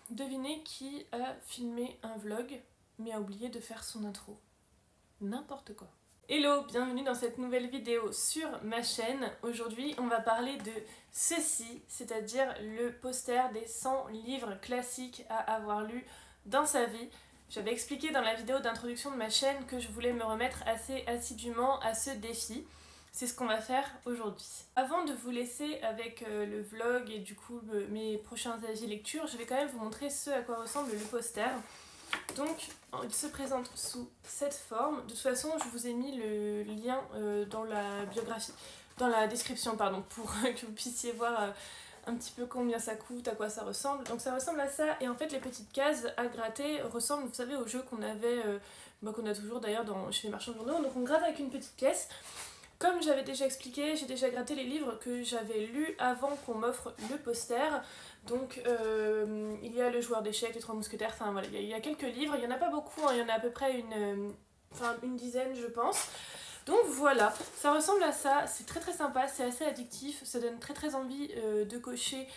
Devinez qui a filmé un vlog mais a oublié de faire son intro. N'importe quoi. Hello, bienvenue dans cette nouvelle vidéo sur ma chaîne. Aujourd'hui on va parler de ceci, c'est-à-dire le poster des 100 livres classiques à avoir lus dans sa vie. J'avais expliqué dans la vidéo d'introduction de ma chaîne que je voulais me remettre assez assidûment à ce défi. C'est ce qu'on va faire aujourd'hui. Avant de vous laisser avec le vlog et du coup mes prochains avis lecture, je vais quand même vous montrer ce à quoi ressemble le poster. Donc il se présente sous cette forme. De toute façon je vous ai mis le lien dans la biographie, dans la description pardon, pour que vous puissiez voir un petit peu combien ça coûte, à quoi ça ressemble. Donc ça ressemble à ça, et en fait les petites cases à gratter ressemblent, vous savez, au jeu qu'on avait, qu'on a toujours d'ailleurs chez les marchands de journaux. Donc on gratte avec une petite pièce. Comme j'avais déjà expliqué, j'ai déjà gratté les livres que j'avais lus avant qu'on m'offre le poster. Donc il y a Le Joueur d'échecs, Les Trois Mousquetaires, enfin voilà, il y a quelques livres, il n'y en a pas beaucoup, hein, il y en a à peu près une dizaine je pense. Donc voilà, ça ressemble à ça, c'est très très sympa, c'est assez addictif, ça donne très très envie de cocher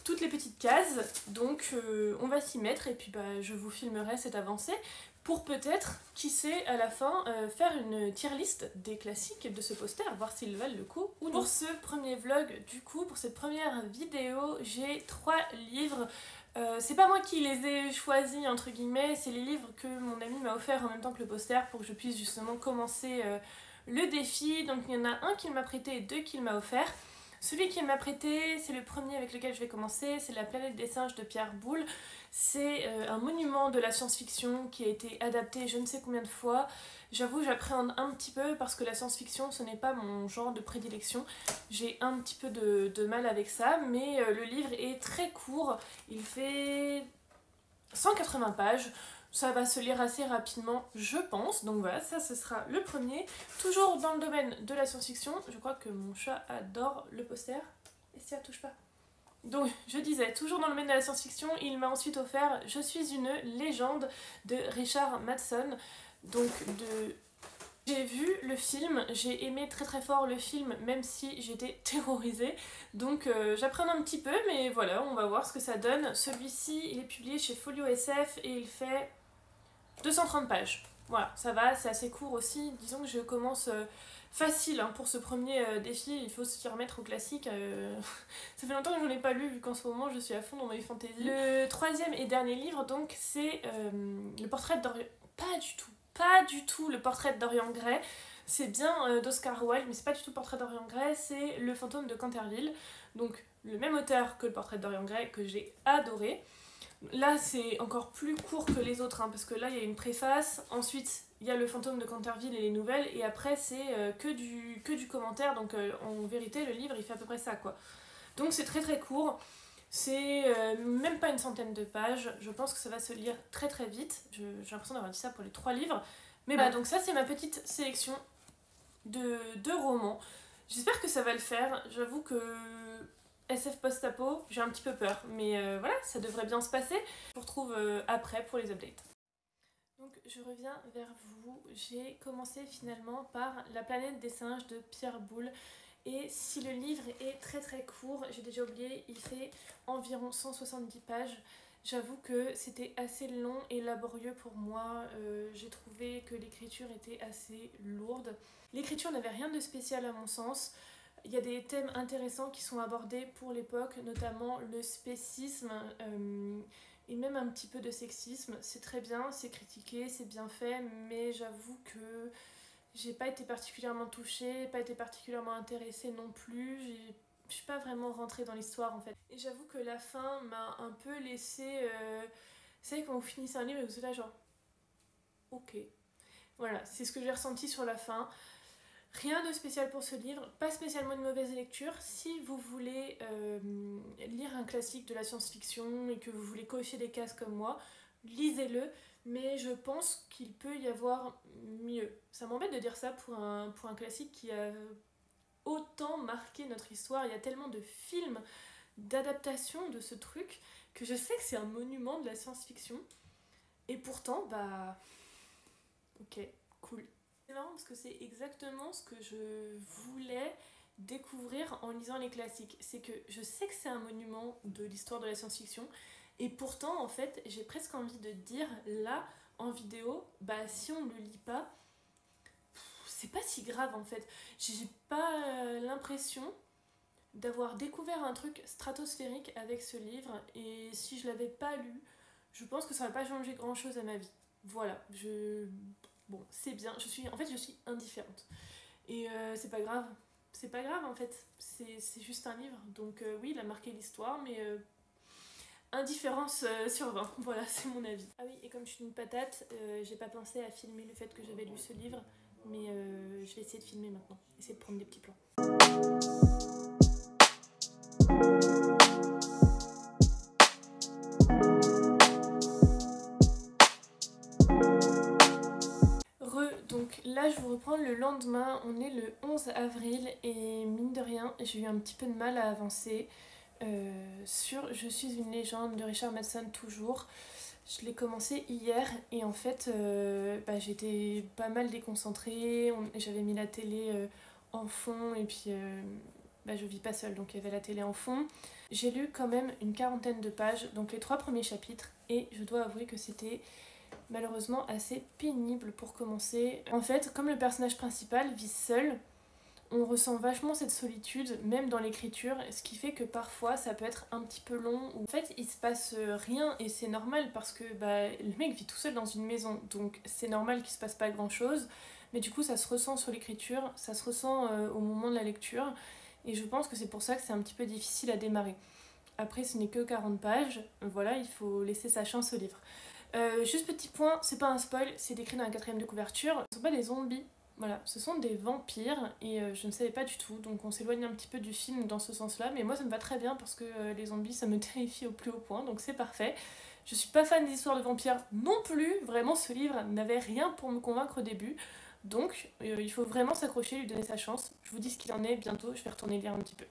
toutes les petites cases. Donc on va s'y mettre et puis je vous filmerai cette avancée pour peut-être, qui sait, à la fin, faire une tier list des classiques de ce poster, voir s'ils valent le coup ou non. Pour ce premier vlog, du coup, pour cette première vidéo, j'ai 3 livres. C'est pas moi qui les ai choisis entre guillemets, c'est les livres que mon ami m'a offert en même temps que le poster pour que je puisse justement commencer le défi. Donc il y en a un qu'il m'a prêté et 2 qu'il m'a offert. Celui qu'il m'a prêté, c'est le premier avec lequel je vais commencer, c'est La Planète des Singes de Pierre Boulle. C'est un monument de la science-fiction qui a été adapté je ne sais combien de fois. J'avoue, j'appréhende un petit peu parce que la science-fiction, ce n'est pas mon genre de prédilection. J'ai un petit peu de mal avec ça, mais le livre est très court. Il fait 180 pages. Ça va se lire assez rapidement, je pense. Donc voilà, ça ce sera le premier. Toujours dans le domaine de la science-fiction. Je crois que mon chat adore le poster. Et si elle touche pas. Donc je disais, toujours dans le domaine de la science-fiction, il m'a ensuite offert Je suis une légende de Richard Matheson. Donc j'ai vu le film, j'ai aimé très très fort le film, même si j'étais terrorisée. Donc j'apprends un petit peu, mais voilà, on va voir ce que ça donne. Celui-ci, il est publié chez Folio SF et il fait 230 pages. Voilà, ça va, c'est assez court aussi. Disons que je commence facile hein, pour ce premier défi, il faut s'y remettre au classique. Ça fait longtemps que je n'en ai pas lu, vu qu'en ce moment je suis à fond dans My Fantasy. Le troisième et dernier livre, donc, c'est Le Portrait de Dorian... Pas du tout Le Portrait de Dorian Gray. C'est bien d'Oscar Wilde, mais c'est pas du tout Le Portrait de Dorian Gray, c'est Le Fantôme de Canterville. Donc le même auteur que Le Portrait de Dorian Gray, que j'ai adoré. Là c'est encore plus court que les autres hein, parce que là il y a une préface, ensuite il y a Le Fantôme de Canterville et les nouvelles, et après c'est que du commentaire, donc en vérité le livre il fait à peu près ça quoi. Donc c'est très très court, c'est même pas une centaine de pages, je pense que ça va se lire très très vite, j'ai l'impression d'avoir dit ça pour les 3 livres. Mais bah donc ça c'est ma petite sélection de romans, j'espère que ça va le faire, j'avoue que SF post-apo, j'ai un petit peu peur, mais voilà, ça devrait bien se passer. Je vous retrouve après pour les updates. Donc je reviens vers vous, j'ai commencé finalement par La Planète des Singes de Pierre Boulle. Et si le livre est très très court, j'ai déjà oublié, il fait environ 170 pages. J'avoue que c'était assez long et laborieux pour moi, j'ai trouvé que l'écriture était assez lourde. L'écriture n'avait rien de spécial à mon sens. Il y a des thèmes intéressants qui sont abordés pour l'époque, notamment le spécisme et même un petit peu de sexisme. C'est très bien, c'est critiqué, c'est bien fait, mais j'avoue que j'ai pas été particulièrement touchée, pas été particulièrement intéressée non plus. Je suis pas vraiment rentrée dans l'histoire en fait. Et j'avoue que la fin m'a un peu laissée... Vous savez, quand vous finissez un livre et vous êtes là genre... Ok. Voilà, c'est ce que j'ai ressenti sur la fin. Rien de spécial pour ce livre, pas spécialement une mauvaise lecture. Si vous voulez lire un classique de la science-fiction et que vous voulez cocher des cases comme moi, lisez-le, mais je pense qu'il peut y avoir mieux. Ça m'embête de dire ça pour un classique qui a autant marqué notre histoire. Il y a tellement de films, d'adaptations de ce truc, que je sais que c'est un monument de la science-fiction. Et pourtant, bah... Ok, cool. C'est marrant parce que c'est exactement ce que je voulais découvrir en lisant les classiques. C'est que je sais que c'est un monument de l'histoire de la science-fiction, Et pourtant, en fait, j'ai presque envie de dire, là, en vidéo, bah si on ne le lit pas, c'est pas si grave en fait. J'ai pas l'impression d'avoir découvert un truc stratosphérique avec ce livre, et si je l'avais pas lu, je pense que ça n'aurait pas changé grand chose à ma vie. Voilà, bon, c'est bien, en fait je suis indifférente. Et c'est pas grave. C'est pas grave en fait, c'est juste un livre. Donc oui, il a marqué l'histoire, mais indifférence sur 20. Voilà, c'est mon avis. Ah oui, et comme je suis une patate, j'ai pas pensé à filmer le fait que j'avais lu ce livre, mais je vais essayer de filmer maintenant. Essayer de prendre des petits plans. Donc là je vous reprends le lendemain, on est le 11 avril et mine de rien j'ai eu un petit peu de mal à avancer sur Je suis une légende de Richard Matheson toujours. Je l'ai commencé hier et en fait j'étais pas mal déconcentrée, j'avais mis la télé en fond et puis je vis pas seule donc il y avait la télé en fond. J'ai lu quand même une 40aine de pages, donc les 3 premiers chapitres, et je dois avouer que c'était malheureusement assez pénible pour commencer. En fait, comme le personnage principal vit seul, on ressent vachement cette solitude, même dans l'écriture, ce qui fait que parfois ça peut être un petit peu long. En fait, il se passe rien et c'est normal parce que le mec vit tout seul dans une maison, donc c'est normal qu'il se passe pas grand chose, mais du coup ça se ressent sur l'écriture, ça se ressent au moment de la lecture, et je pense que c'est pour ça que c'est un petit peu difficile à démarrer. Après, ce n'est que 40 pages, voilà, il faut laisser sa chance au livre. Juste petit point, c'est pas un spoil, c'est décrit dans la 4e de couverture. Ce sont pas des zombies, voilà, ce sont des vampires et je ne savais pas du tout, donc on s'éloigne un petit peu du film dans ce sens-là, mais moi ça me va très bien parce que les zombies ça me terrifie au plus haut point, donc c'est parfait. Je suis pas fan des histoires de vampires non plus, vraiment ce livre n'avait rien pour me convaincre au début, donc il faut vraiment s'accrocher, lui donner sa chance. Je vous dis ce qu'il en est bientôt, je vais retourner lire un petit peu.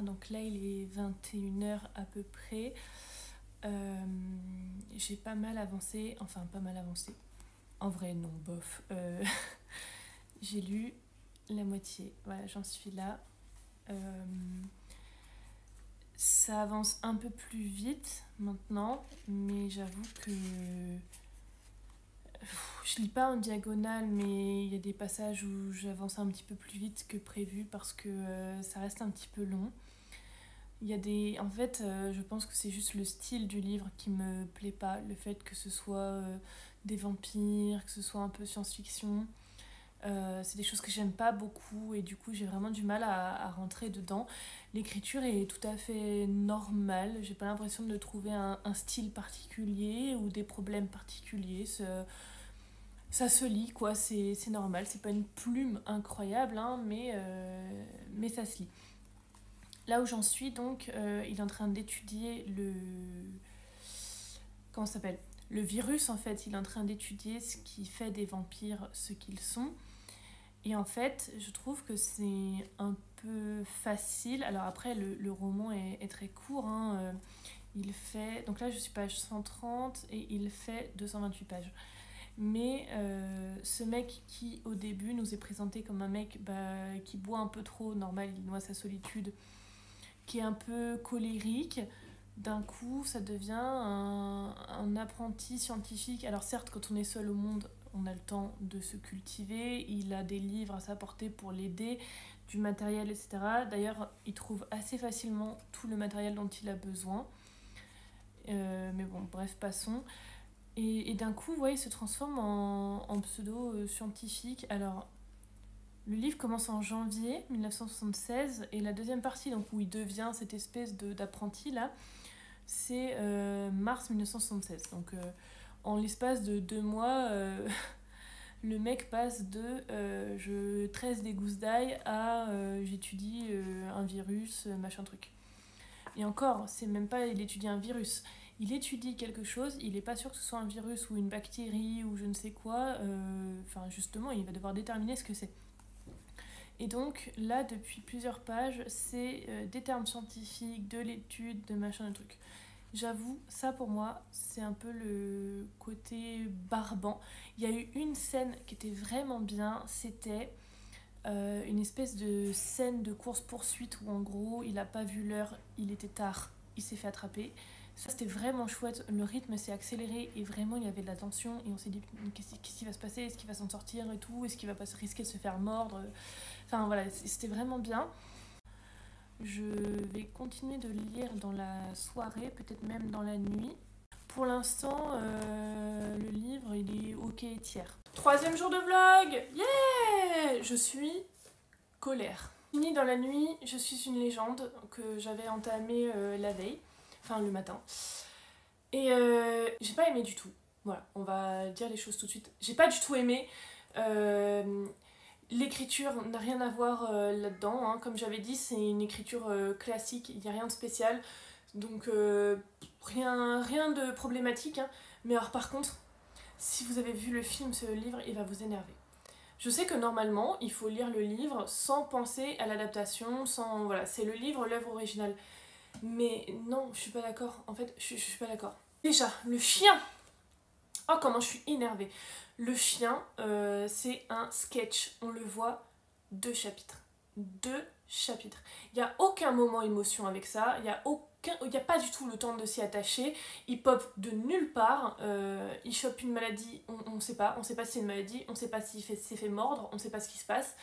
Donc là il est 21h à peu près, j'ai pas mal avancé, en vrai non, bof, j'ai lu la moitié, voilà, j'en suis là. Ça avance un peu plus vite maintenant, mais j'avoue que je lis pas en diagonale, mais il y a des passages où j'avance un petit peu plus vite que prévu parce que ça reste un petit peu long. Il y a des... En fait, je pense que c'est juste le style du livre qui me plaît pas. Le fait que ce soit des vampires, que ce soit un peu science-fiction. C'est des choses que j'aime pas beaucoup et du coup j'ai vraiment du mal à rentrer dedans. L'écriture est tout à fait normale. J'ai pas l'impression de trouver un style particulier ou des problèmes particuliers. Ça se lit, quoi. C'est normal. C'est pas une plume incroyable, hein, mais ça se lit. Là où j'en suis, donc, il est en train d'étudier le... Comment ça s'appelle ? Le virus, en fait. Il est en train d'étudier ce qui fait des vampires ce qu'ils sont. Et en fait, je trouve que c'est un peu facile. Alors après, le roman est très court. Hein. Il fait... Donc là, je suis page 130 et il fait 228 pages. Mais ce mec qui, au début, nous est présenté comme un mec qui boit un peu trop, normal, il noie sa solitude, qui est un peu colérique, d'un coup ça devient un apprenti scientifique. Alors certes, quand on est seul au monde, on a le temps de se cultiver, il a des livres à sa portée pour l'aider, du matériel, etc. D'ailleurs, il trouve assez facilement tout le matériel dont il a besoin. Mais bon, bref, passons. Et d'un coup, ouais, il se transforme en pseudo-scientifique. Alors, le livre commence en janvier 1976 et la deuxième partie, donc où il devient cette espèce d'apprenti là, c'est mars 1976. Donc en l'espace de 2 mois, le mec passe de je tresse des gousses d'ail à j'étudie un virus, machin truc. Et encore, c'est même pas il étudie un virus. Il étudie quelque chose, il n'est pas sûr que ce soit un virus ou une bactérie ou je ne sais quoi. Enfin, justement, il va devoir déterminer ce que c'est. Et donc là, depuis plusieurs pages, c'est des termes scientifiques, de l'étude, de machin, de trucs. J'avoue, ça pour moi, c'est un peu le côté barbant. Il y a eu une scène qui était vraiment bien, c'était une espèce de scène de course-poursuite où en gros, il n'a pas vu l'heure, il était tard, il s'est fait attraper. Ça c'était vraiment chouette, le rythme s'est accéléré et vraiment il y avait de la tension et on s'est dit qu'est-ce qui va se passer, est-ce qu'il va s'en sortir et tout, est-ce qu'il va pas se risquer de se faire mordre, enfin voilà, c'était vraiment bien. Je vais continuer de lire dans la soirée, peut-être même dans la nuit. Pour l'instant, le livre il est ok tiers. 3e jour de vlog, yeah! Je suis colère. Fini dans la nuit, je suis une légende que j'avais entamée la veille. Enfin le matin. Et j'ai pas aimé du tout. Voilà, on va dire les choses tout de suite. J'ai pas du tout aimé. L'écriture n'a rien à voir là-dedans. Hein. Comme j'avais dit, c'est une écriture classique, il n'y a rien de spécial. Donc rien de problématique. Hein. Mais alors par contre, si vous avez vu le film, ce livre, il va vous énerver. Je sais que normalement, il faut lire le livre sans penser à l'adaptation, sans... Voilà, c'est le livre, l'œuvre originale. Mais non, je suis pas d'accord. En fait, je suis pas d'accord. Déjà, le chien. Oh, comment je suis énervée. Le chien, c'est un sketch. On le voit 2 chapitres. 2 chapitres. Il n'y a aucun moment émotion avec ça. Il n'y a pas du tout le temps de s'y attacher. Il pop de nulle part. Il chope une maladie. On sait pas. On sait pas si c'est une maladie. On sait pas s'il s'est fait mordre. On sait pas ce qui se passe.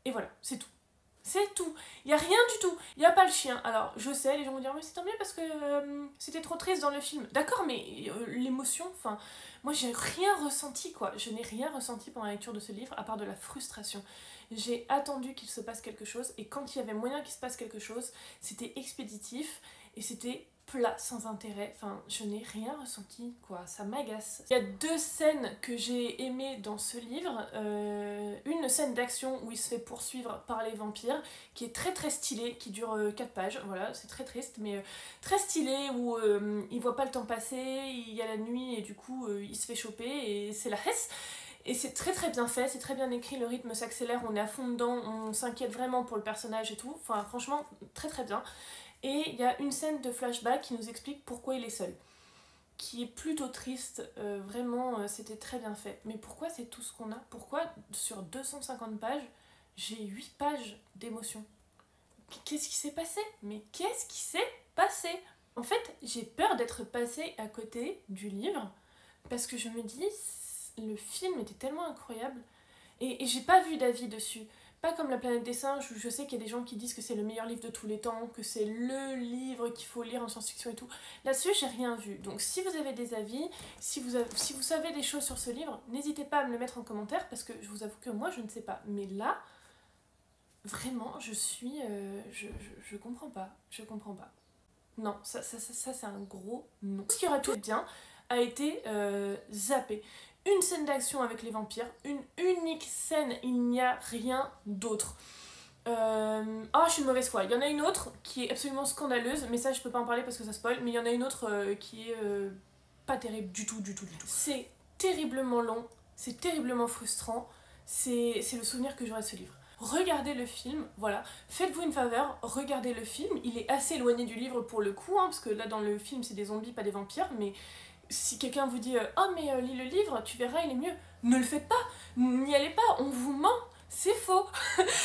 Et voilà, c'est tout. C'est tout. Il n'y a rien du tout. Il n'y a pas le chien. Alors, je sais, les gens vont dire, mais c'est tant mieux parce que c'était trop triste dans le film. D'accord, mais l'émotion, enfin, moi j'ai rien ressenti, quoi. Je n'ai rien ressenti pendant la lecture de ce livre, à part de la frustration. J'ai attendu qu'il se passe quelque chose, et quand il y avait moyen qu'il se passe quelque chose, c'était expéditif, et c'était plat, sans intérêt. Enfin, je n'ai rien ressenti, quoi. Ça m'agace. Il y a 2 scènes que j'ai aimées dans ce livre. Une scène d'action où il se fait poursuivre par les vampires, qui est très très stylée, qui dure 4 pages. Voilà, c'est très triste, mais très stylé, où il voit pas le temps passer, il y a la nuit, et du coup, il se fait choper, et c'est la hesse. Et c'est très très bien fait, c'est très bien écrit, le rythme s'accélère, on est à fond dedans, on s'inquiète vraiment pour le personnage et tout. Enfin, franchement, très très bien. Et il y a une scène de flashback qui nous explique pourquoi il est seul. Qui est plutôt triste, vraiment c'était très bien fait. Mais pourquoi c'est tout ce qu'on a? Pourquoi sur 250 pages, j'ai 8 pages d'émotion? Qu'est-ce qui s'est passé? Mais qu'est-ce qui s'est passé? En fait, j'ai peur d'être passée à côté du livre, parce que je me dis, le film était tellement incroyable, et j'ai pas vu d'avis dessus. Pas comme La Planète des Singes, où je sais qu'il y a des gens qui disent que c'est le meilleur livre de tous les temps, que c'est le livre qu'il faut lire en science-fiction et tout. Là-dessus, j'ai rien vu. Donc si vous avez des avis, si vous savez des choses sur ce livre, n'hésitez pas à me le mettre en commentaire, parce que je vous avoue que moi, je ne sais pas. Mais là, vraiment, je suis... je comprends pas. Je comprends pas. Non, ça c'est un gros non. Ce qui aurait tout bien a été zappé. Une scène d'action avec les vampires, une unique scène, il n'y a rien d'autre. Oh, je suis une mauvaise foi. Il y en a une autre qui est absolument scandaleuse, mais ça je peux pas en parler parce que ça spoil, mais il y en a une autre qui est pas terrible du tout. C'est terriblement long, c'est terriblement frustrant, c'est le souvenir que j'aurai de ce livre. Regardez le film, voilà, faites-vous une faveur, regardez le film, il est assez éloigné du livre pour le coup, hein, parce que là dans le film c'est des zombies, pas des vampires, mais si quelqu'un vous dit « Oh mais lis le livre, tu verras, il est mieux », ne le faites pas, n'y allez pas, on vous ment, c'est faux.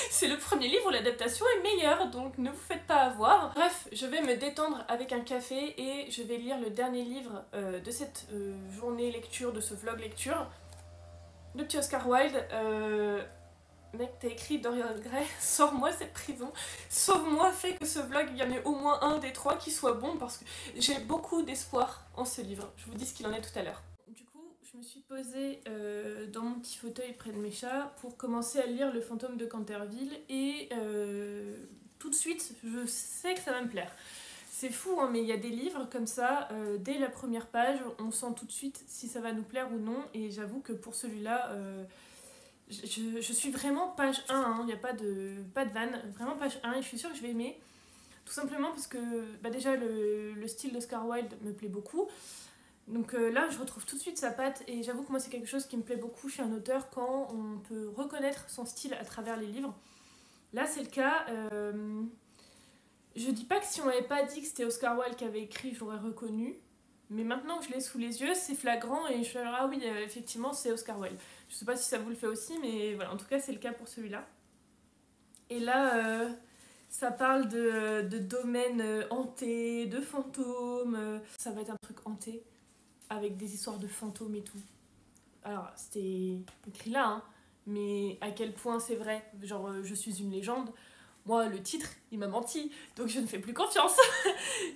C'est le premier livre où l'adaptation est meilleure, donc ne vous faites pas avoir. Bref, je vais me détendre avec un café et je vais lire le dernier livre de cette journée lecture, de ce vlog lecture, le petit Oscar Wilde. Mec, t'as écrit Dorian Gray, sors-moi cette prison, sauve-moi, fais que ce vlog, il y en ait au moins un des 3 qui soit bon, parce que j'ai beaucoup d'espoir en ce livre. Je vous dis ce qu'il en est tout à l'heure. Du coup, je me suis posée dans mon petit fauteuil près de mes chats pour commencer à lire Le Fantôme de Canterville, et tout de suite, je sais que ça va me plaire. C'est fou, hein, mais il y a des livres comme ça, dès la première page, on sent tout de suite si ça va nous plaire ou non, et j'avoue que pour celui-là... Je suis vraiment page 1, hein, il n'y a pas de vanne, vraiment page 1 et je suis sûre que je vais aimer. Tout simplement parce que bah déjà le style d'Oscar Wilde me plaît beaucoup. Donc là je retrouve tout de suite sa patte et j'avoue que moi c'est quelque chose qui me plaît beaucoup chez un auteur quand on peut reconnaître son style à travers les livres. Là c'est le cas. Je dis pas que si on m'avait pas dit que c'était Oscar Wilde qui avait écrit, je l'aurais reconnu. Mais maintenant que je l'ai sous les yeux, c'est flagrant et je suis là, ah oui, effectivement, c'est Oscar Wilde. Je sais pas si ça vous le fait aussi, mais voilà, en tout cas, c'est le cas pour celui-là. Et là, ça parle de domaines hantés, de fantômes. Ça va être un truc hanté, avec des histoires de fantômes et tout. Alors, c'était écrit là, hein, mais à quel point c'est vrai, genre, je suis une légende. Moi, le titre, il m'a menti, donc je ne fais plus confiance.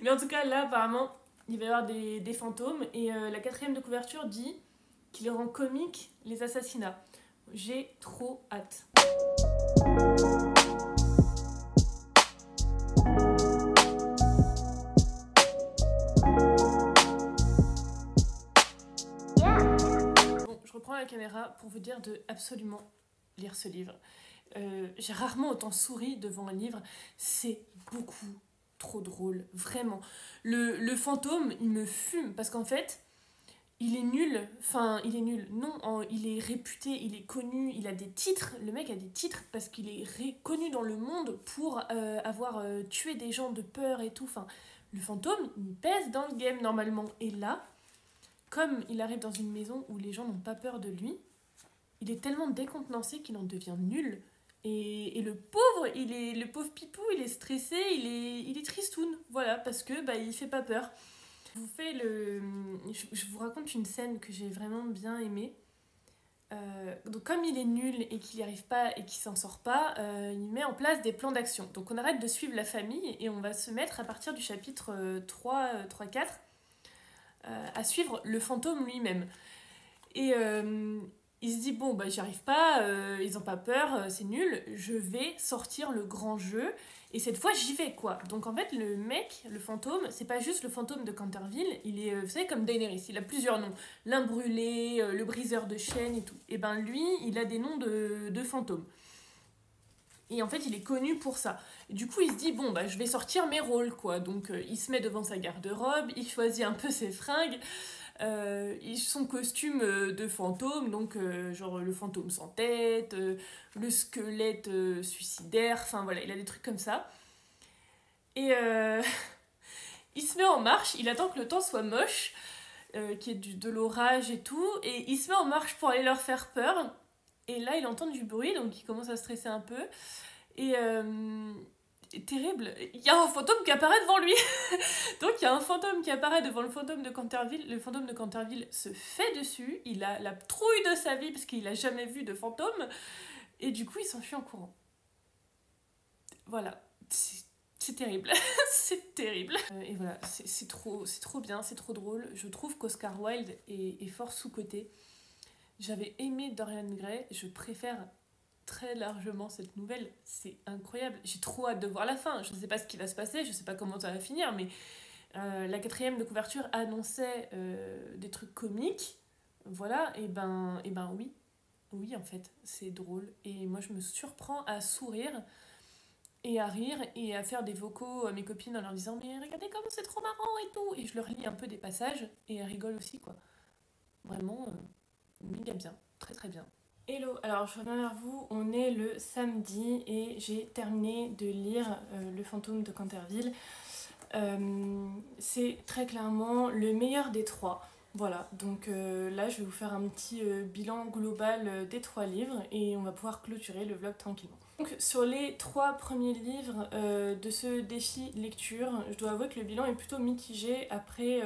Mais en tout cas, là, apparemment, il va y avoir des fantômes. Et la 4e de couverture dit qu'il rend comique les assassinats. J'ai trop hâte. Bon, je reprends la caméra pour vous dire de absolument lire ce livre. J'ai rarement autant souri devant un livre. C'est beaucoup trop drôle, vraiment. Le fantôme, il me fume, parce qu'en fait, il est nul. Enfin, il est nul. Non, il est réputé, il est connu, il a des titres. Le mec a des titres parce qu'il est connu dans le monde pour avoir tué des gens de peur et tout. Enfin, le fantôme, il pèse dans le game normalement. Et là, comme il arrive dans une maison où les gens n'ont pas peur de lui, il est tellement décontenancé qu'il en devient nul. Et le pauvre, le pauvre Pipou, il est stressé, il est tristoun, voilà, parce que bah, il fait pas peur. Je vous raconte une scène que j'ai vraiment bien aimée. Donc comme il est nul et qu'il n'y arrive pas et qu'il s'en sort pas, il met en place des plans d'action. Donc on arrête de suivre la famille et on va se mettre à partir du chapitre 3-4 à suivre le fantôme lui-même. Et il se dit, bon, bah, j'y arrive pas, ils ont pas peur, c'est nul, je vais sortir le grand jeu, et cette fois, j'y vais, quoi. Donc, en fait, le mec, le fantôme, c'est pas juste le fantôme de Canterville, il est, vous savez, comme Daenerys, il a plusieurs noms. L'un brûlé, le briseur de chaînes et tout. Et ben, lui, il a des noms de fantômes. Et en fait, il est connu pour ça. Et du coup, il se dit, bon, bah, je vais sortir mes rôles, quoi. Donc, il se met devant sa garde-robe, il choisit un peu ses fringues, son costume de fantôme, donc genre le fantôme sans tête, le squelette suicidaire, enfin voilà, il a des trucs comme ça. Et il se met en marche, il attend que le temps soit moche, qu'il y ait de l'orage et tout, et il se met en marche pour aller leur faire peur. Et là, il entend du bruit, donc il commence à stresser un peu. Et terrible, il y a un fantôme qui apparaît devant lui. Donc il y a un fantôme qui apparaît devant le fantôme de Canterville. Le fantôme de Canterville se fait dessus, il a la trouille de sa vie parce qu'il a jamais vu de fantôme, et du coup il s'enfuit en courant. Voilà, c'est terrible. C'est terrible. Et voilà, c'est trop bien, c'est trop drôle. Je trouve qu'Oscar Wilde est fort sous-coté. J'avais aimé Dorian Gray, je préfère très largement cette nouvelle, c'est incroyable, j'ai trop hâte de voir la fin, je ne sais pas ce qui va se passer, je ne sais pas comment ça va finir, mais la 4e de couverture annonçait des trucs comiques, voilà, et ben oui en fait, c'est drôle, et moi je me surprends à sourire et à rire et à faire des vocaux à mes copines en leur disant mais regardez comme c'est trop marrant et tout, et je leur lis un peu des passages et elles rigolent aussi quoi, vraiment méga bien, très très bien. Hello, alors je reviens vers vous, on est le samedi et j'ai terminé de lire Le fantôme de Canterville. C'est très clairement le meilleur des 3. Voilà, donc là je vais vous faire un petit bilan global des 3 livres et on va pouvoir clôturer le vlog tranquillement. Donc sur les 3 premiers livres de ce défi lecture, je dois avouer que le bilan est plutôt mitigé. Après,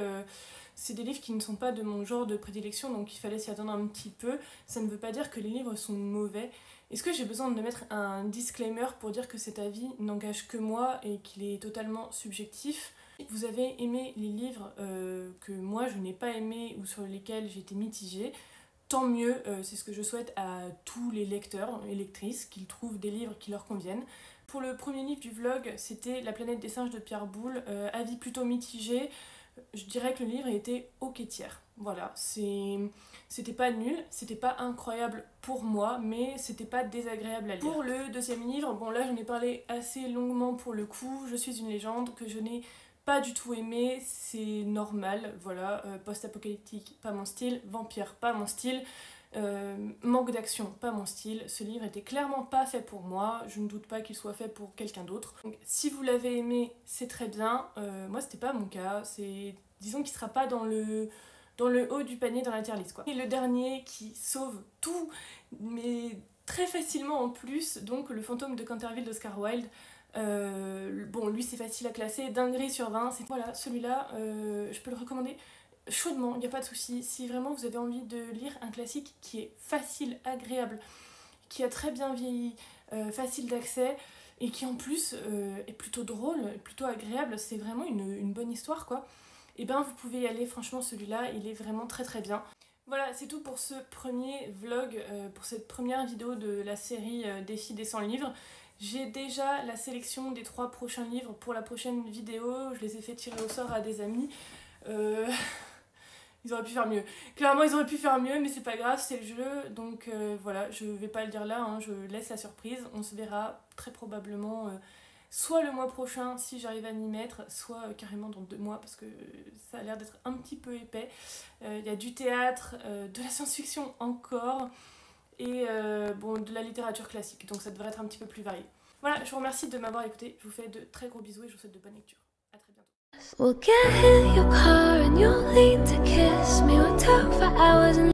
c'est des livres qui ne sont pas de mon genre de prédilection, donc il fallait s'y attendre un petit peu. Ça ne veut pas dire que les livres sont mauvais. Est-ce que j'ai besoin de mettre un disclaimer pour dire que cet avis n'engage que moi et qu'il est totalement subjectif ? Vous avez aimé les livres que moi je n'ai pas aimé ou sur lesquels j'ai été mitigée, tant mieux, c'est ce que je souhaite à tous les lecteurs et lectrices, qu'ils trouvent des livres qui leur conviennent. Pour le premier livre du vlog, c'était La planète des singes de Pierre Boulle, avis plutôt mitigé. Je dirais que le livre était ok tiers. Voilà, c'était pas nul, c'était pas incroyable pour moi, mais c'était pas désagréable à lire. Pour le deuxième livre, bon là j'en ai parlé assez longuement pour le coup, Je suis une légende, que je n'ai pas du tout aimé, c'est normal, voilà, post-apocalyptique, pas mon style, vampire, pas mon style. Manque d'action, pas mon style. Ce livre était clairement pas fait pour moi. Je ne doute pas qu'il soit fait pour quelqu'un d'autre. Donc, si vous l'avez aimé, c'est très bien. Moi, c'était pas mon cas. Disons qu'il sera pas dans le haut du panier dans la tier list, quoi. Et le dernier qui sauve tout, mais très facilement en plus, donc Le Fantôme de Canterville d'Oscar Wilde. Bon, lui c'est facile à classer, dinguerie sur 20. Voilà, celui-là, je peux le recommander chaudement, il n'y a pas de souci. Si vraiment vous avez envie de lire un classique qui est facile, agréable, qui a très bien vieilli, facile d'accès, et qui en plus est plutôt drôle, plutôt agréable, c'est vraiment une bonne histoire, quoi. Et ben vous pouvez y aller, franchement celui-là, il est vraiment très très bien. Voilà, c'est tout pour ce premier vlog, pour cette première vidéo de la série Défi des 100 livres. J'ai déjà la sélection des 3 prochains livres pour la prochaine vidéo, je les ai fait tirer au sort à des amis. Ils auraient pu faire mieux. Clairement, ils auraient pu faire mieux, mais c'est pas grave, c'est le jeu. Donc voilà, je vais pas le dire là, hein, je laisse la surprise. On se verra très probablement soit le mois prochain, si j'arrive à m'y mettre, soit carrément dans 2 mois, parce que ça a l'air d'être un petit peu épais. Il y a du théâtre, de la science-fiction encore, et bon, de la littérature classique. Donc ça devrait être un petit peu plus varié. Voilà, je vous remercie de m'avoir écouté. Je vous fais de très gros bisous et je vous souhaite de bonnes lectures. À très bientôt. We'll get in your car and you'll lean to kiss me. We'll talk for hours and